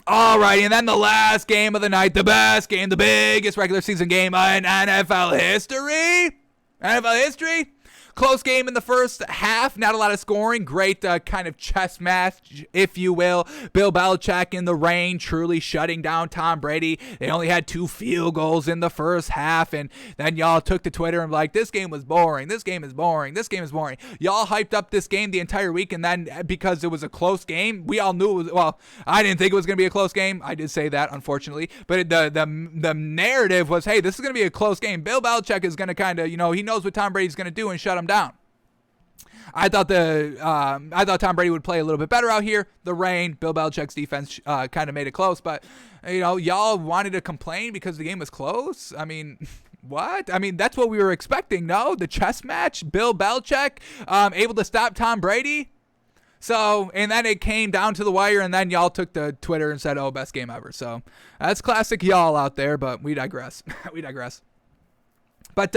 Alrighty, and then the last game of the night, the best game, the biggest regular season game in NFL history. NFL history. Close game in the first half, not a lot of scoring. Great kind of chess match, if you will. Bill Belichick in the rain, truly shutting down Tom Brady. They only had 2 field goals in the first half, and then y'all took to Twitter and like, this game was boring. This game is boring. This game is boring. Y'all hyped up this game the entire week, and then because it was a close game, we all knew it was, well, I didn't think it was going to be a close game. I did say that, unfortunately. But the narrative was, hey, this is going to be a close game. Bill Belichick is going to kind of, he knows what Tom Brady's going to do and shut him down. I thought Tom Brady would play a little bit better out here. The rain, Bill Belichick's defense kind of made it close, but y'all wanted to complain because the game was close. I mean, what? I mean, that's what we were expecting. No, the chess match, Bill Belichick able to stop Tom Brady. So, and then it came down to the wire, and then y'all took to Twitter and said, "Oh, best game ever." So that's classic y'all out there, but we digress. We digress. But,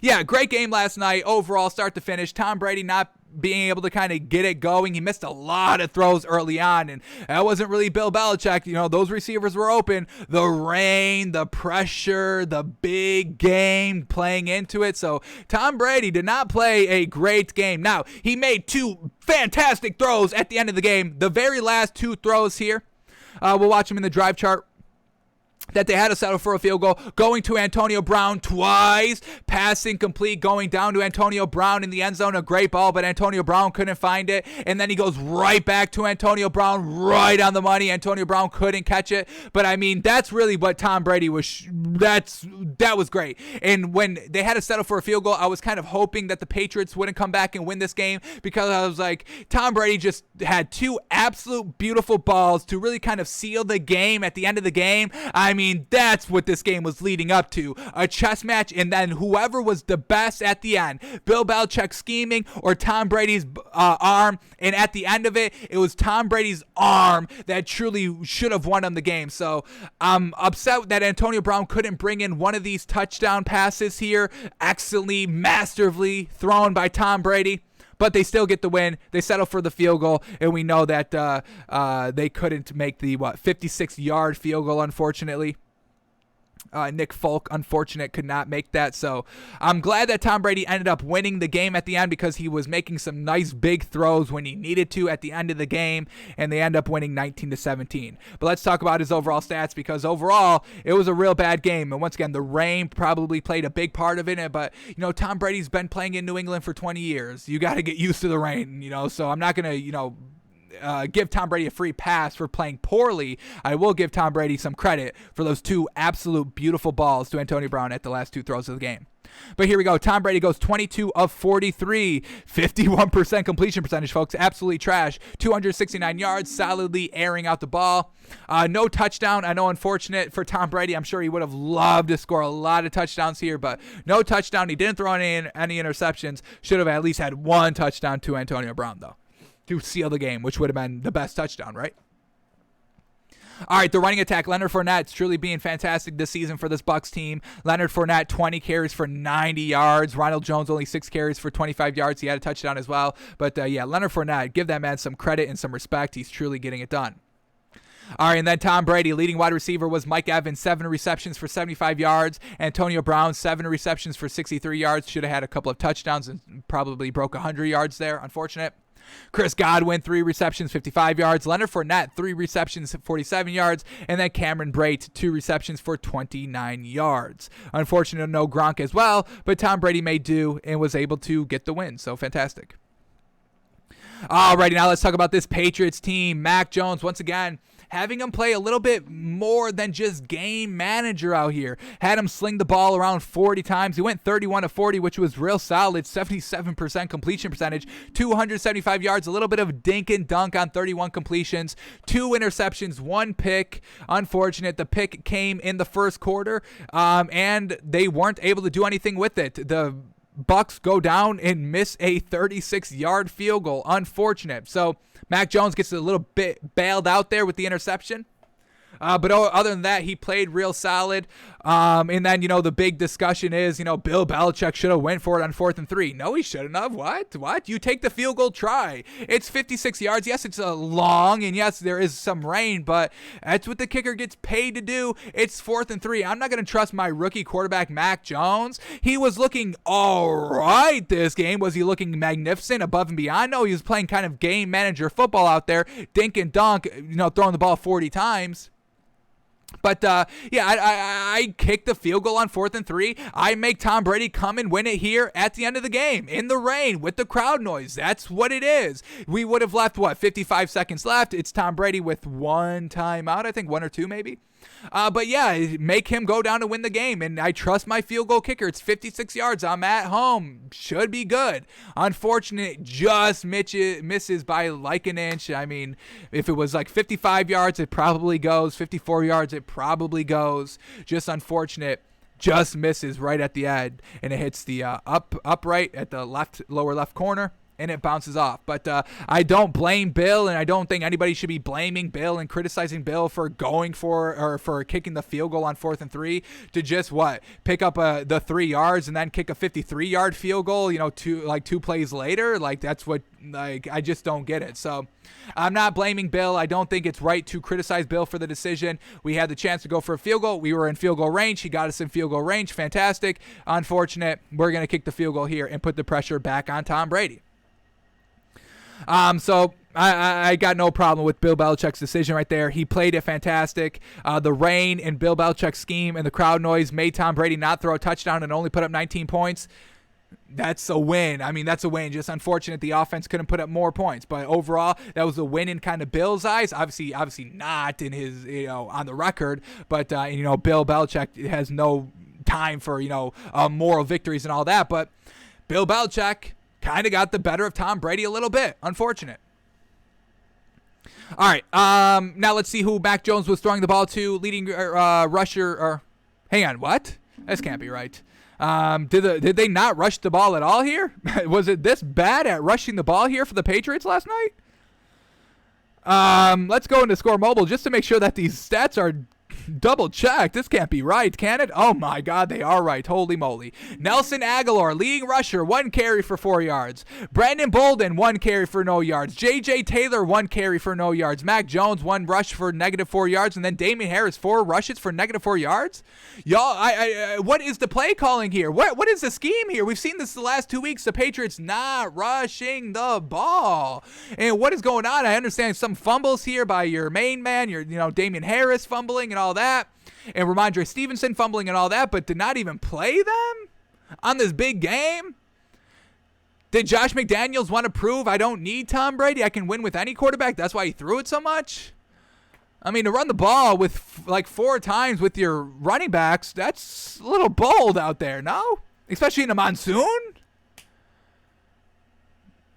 yeah, great game last night overall, start to finish. Tom Brady not being able to kind of get it going. He missed a lot of throws early on, and that wasn't really Bill Belichick. Those receivers were open. The rain, the pressure, the big game playing into it. So Tom Brady did not play a great game. Now, he made 2 fantastic throws at the end of the game. The very last 2 throws here. We'll watch them in the drive chart. That they had to settle for a field goal, going to Antonio Brown twice, passing complete, going down to Antonio Brown in the end zone, a great ball, but Antonio Brown couldn't find it, and then he goes right back to Antonio Brown, right on the money. Antonio Brown couldn't catch it, but I mean, that's really what Tom Brady was, that was great. And when they had to settle for a field goal, I was kind of hoping that the Patriots wouldn't come back and win this game, because I was like, Tom Brady just had 2 absolute beautiful balls to really kind of seal the game at the end of the game. I mean, that's what this game was leading up to. A chess match, and then whoever was the best at the end. Bill Belichick scheming or Tom Brady's arm, and at the end of it, it was Tom Brady's arm that truly should have won him the game. So I'm upset that Antonio Brown couldn't bring in one of these touchdown passes here. Excellently, masterfully thrown by Tom Brady. But they still get the win. They settle for the field goal, and we know that they couldn't make the 56-yard field goal, unfortunately. Nick Folk, unfortunate, could not make that. So I'm glad that Tom Brady ended up winning the game at the end, because he was making some nice big throws when he needed to at the end of the game, and they end up winning 19-17. But let's talk about his overall stats, because overall it was a real bad game. And once again, the rain probably played a big part of it. But Tom Brady's been playing in New England for 20 years. You got to get used to the rain. So I'm not gonna give Tom Brady a free pass for playing poorly. I will give Tom Brady some credit for those 2 absolute beautiful balls to Antonio Brown at the last 2 throws of the game. But here we go. Tom Brady goes 22 of 43, 51% completion percentage, folks. Absolutely trash. 269 yards, solidly airing out the ball. No touchdown. I know, unfortunate for Tom Brady. I'm sure he would have loved to score a lot of touchdowns here, but no touchdown. He didn't throw any interceptions. Should have at least had 1 touchdown to Antonio Brown, though, to seal the game, which would have been the best touchdown, right? All right, the running attack, Leonard Fournette's truly being fantastic this season for this Bucs team. Leonard Fournette, 20 carries for 90 yards. Ronald Jones, only 6 carries for 25 yards. He had a touchdown as well. But, yeah, Leonard Fournette, give that man some credit and some respect. He's truly getting it done. All right, and then Tom Brady, leading wide receiver was Mike Evans, 7 receptions for 75 yards. Antonio Brown, 7 receptions for 63 yards. Should have had a couple of touchdowns and probably broke 100 yards there. Unfortunate. Chris Godwin, 3 receptions, 55 yards. Leonard Fournette, 3 receptions, 47 yards. And then Cameron Brate, 2 receptions for 29 yards. Unfortunate, no Gronk as well, but Tom Brady made do and was able to get the win. So fantastic. Alrighty, now let's talk about this Patriots team. Mac Jones, once again, having him play a little bit more than just game manager out here. Had him sling the ball around 40 times. He went 31 of 40, which was real solid. 77% completion percentage, 275 yards, a little bit of dink and dunk on 31 completions, 2 interceptions, 1 pick. Unfortunate, the pick came in the first quarter, and they weren't able to do anything with it. The Bucs go down and miss a 36-yard field goal. Unfortunate. So Mac Jones gets a little bit bailed out there with the interception. But other than that, he played real solid. And then, the big discussion is, Bill Belichick should have went for it on 4th and 3. No, he shouldn't have. What? You take the field goal try. It's 56 yards. Yes, it's long, and yes, there is some rain, but that's what the kicker gets paid to do. It's 4th and 3. I'm not going to trust my rookie quarterback, Mac Jones. He was looking all right this game. Was he looking magnificent, above and beyond? No, he was playing kind of game manager football out there, dink and dunk, throwing the ball 40 times. But, I kick the field goal on 4th and 3. I make Tom Brady come and win it here at the end of the game, in the rain, with the crowd noise. That's what it is. We would have left, 55 seconds left. It's Tom Brady with one timeout, I think, one or two maybe. But yeah, make him go down to win the game, and I trust my field goal kicker. It's 56 yards. I'm at home. Should be good. Unfortunate, just misses by like an inch. I mean, if it was like 55 yards, it probably goes. 54 yards, it probably goes. Just unfortunate. Just misses right at the end, and it hits the upright at the lower left corner. And it bounces off. But I don't blame Bill, and I don't think anybody should be blaming Bill and criticizing Bill for for kicking the field goal on 4th and 3 to just pick up the 3 yards and then kick a 53-yard field goal, two plays later. That's what I just don't get it. So I'm not blaming Bill. I don't think it's right to criticize Bill for the decision. We had the chance to go for a field goal. We were in field goal range. He got us in field goal range. Fantastic. Unfortunate. We're going to kick the field goal here and put the pressure back on Tom Brady. So I got no problem with Bill Belichick's decision right there. He played it fantastic. The rain and Bill Belichick's scheme and the crowd noise made Tom Brady not throw a touchdown and only put up 19 points. That's a win. I mean, that's a win. Just unfortunate the offense couldn't put up more points. But overall, that was a win in kind of Bill's eyes. Obviously not in his, on the record. But, Bill Belichick has no time for, moral victories and all that. But Bill Belichick kind of got the better of Tom Brady a little bit. Unfortunate. All right. Now let's see who Mac Jones was throwing the ball to. Leading rusher. Hang on. What? This can't be right. Did they not rush the ball at all here? Was it this bad at rushing the ball here for the Patriots last night? Let's go into Score Mobile just to make sure that these stats are double check. This can't be right, can it? Oh my God, they are right. Holy moly. Nelson Aguilar, leading rusher, 1 carry for 4 yards. Brandon Bolden, 1 carry for no yards. J.J. Taylor, 1 carry for no yards. Mac Jones, 1 rush for -4 yards. And then Damian Harris, 4 rushes for -4 yards. Y'all, what is the play calling here? What is the scheme here? We've seen this the last 2 weeks. The Patriots not rushing the ball. And what is going on? I understand some fumbles here by your main man, your Damian Harris fumbling and all that, and Ramondre Stevenson fumbling and all that, but did not even play them on this big game. Did Josh McDaniels want to prove I don't need Tom Brady? I can win with any quarterback. That's why he threw it so much. I mean, to run the ball with 4 times with your running backs, that's a little bold out there, no? Especially in a monsoon.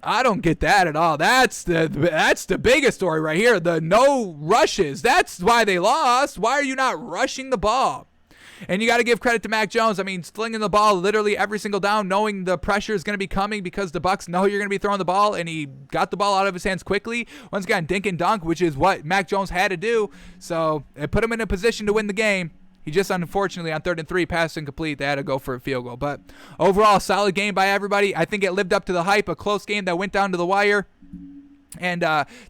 I don't get that at all. That's the biggest story right here. The no rushes. That's why they lost. Why are you not rushing the ball? And you got to give credit to Mac Jones. I mean, slinging the ball literally every single down, knowing the pressure is going to be coming because the Bucs know you're going to be throwing the ball, and he got the ball out of his hands quickly. Once again, dink and dunk, which is what Mac Jones had to do. So it put him in a position to win the game. He just, unfortunately, on 3rd and 3, passed incomplete. They had to go for a field goal. But overall, solid game by everybody. I think it lived up to the hype. A close game that went down to the wire. And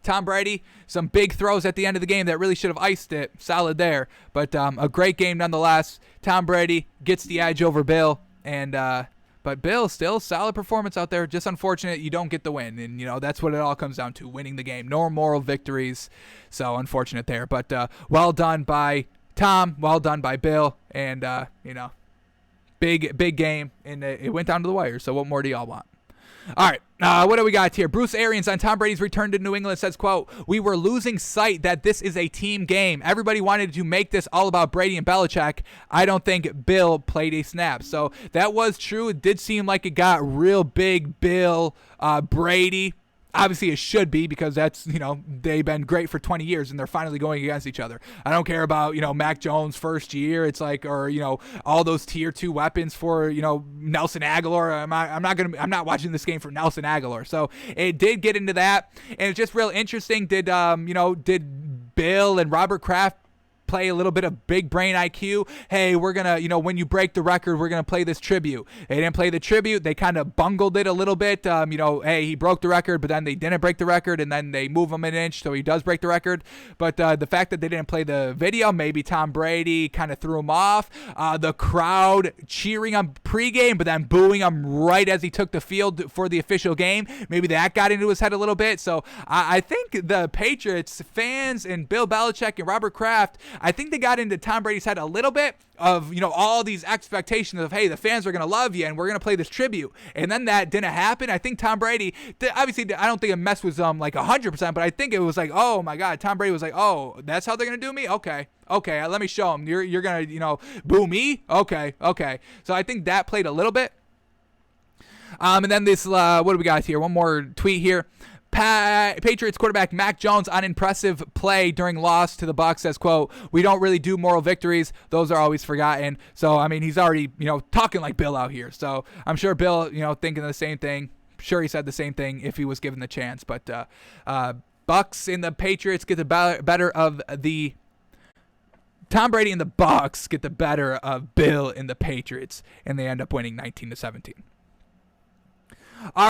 Tom Brady, some big throws at the end of the game that really should have iced it. Solid there. But a great game nonetheless. Tom Brady gets the edge over Bill. But Bill, still solid performance out there. Just unfortunate you don't get the win. And, that's what it all comes down to, winning the game. No moral victories. So unfortunate there. But well done by Tom, well done by Bill, and big game, and it went down to the wire. So what more do y'all want? All right, what do we got here? Bruce Arians on Tom Brady's return to New England says, quote, "We were losing sight that this is a team game. Everybody wanted to make this all about Brady and Belichick. I don't think Bill played a snap." So that was true. It did seem like it got real big Bill, Brady. Obviously, it should be because that's, they've been great for 20 years and they're finally going against each other. I don't care about, Mac Jones' first year. It's like, or, all those tier 2 weapons for, Nelson Aguilar. I'm not watching this game for Nelson Aguilar. So it did get into that. And it's just real interesting. Did Bill and Robert Kraft play a little bit of big brain IQ. Hey, we're going to, when you break the record, we're going to play this tribute. They didn't play the tribute. They kind of bungled it a little bit. Hey, he broke the record, but then they didn't break the record, and then they move him an inch, so he does break the record. But the fact that they didn't play the video, maybe Tom Brady kind of threw him off. The crowd cheering him pregame, but then booing him right as he took the field for the official game. Maybe that got into his head a little bit. So I think the Patriots fans and Bill Belichick and Robert Kraft, I think they got into Tom Brady's head a little bit of, all these expectations of, hey, the fans are going to love you and we're going to play this tribute. And then that didn't happen. I think Tom Brady, obviously, I don't think it messed with like 100%, but I think it was like, oh my God, Tom Brady was like, oh, that's how they're going to do me? Okay, let me show them. You're going to, boo me? Okay. So I think that played a little bit. And then this, what do we got here? One more tweet here. Patriots quarterback Mac Jones on impressive play during loss to the Bucs says, quote, "We don't really do moral victories. Those are always forgotten." So, I mean, he's already, talking like Bill out here. So I'm sure Bill, thinking the same thing. I'm sure he said the same thing if he was given the chance. But Bucs and the Patriots get the better of the Tom Brady and the Bucs get the better of Bill and the Patriots, and they end up winning 19-17.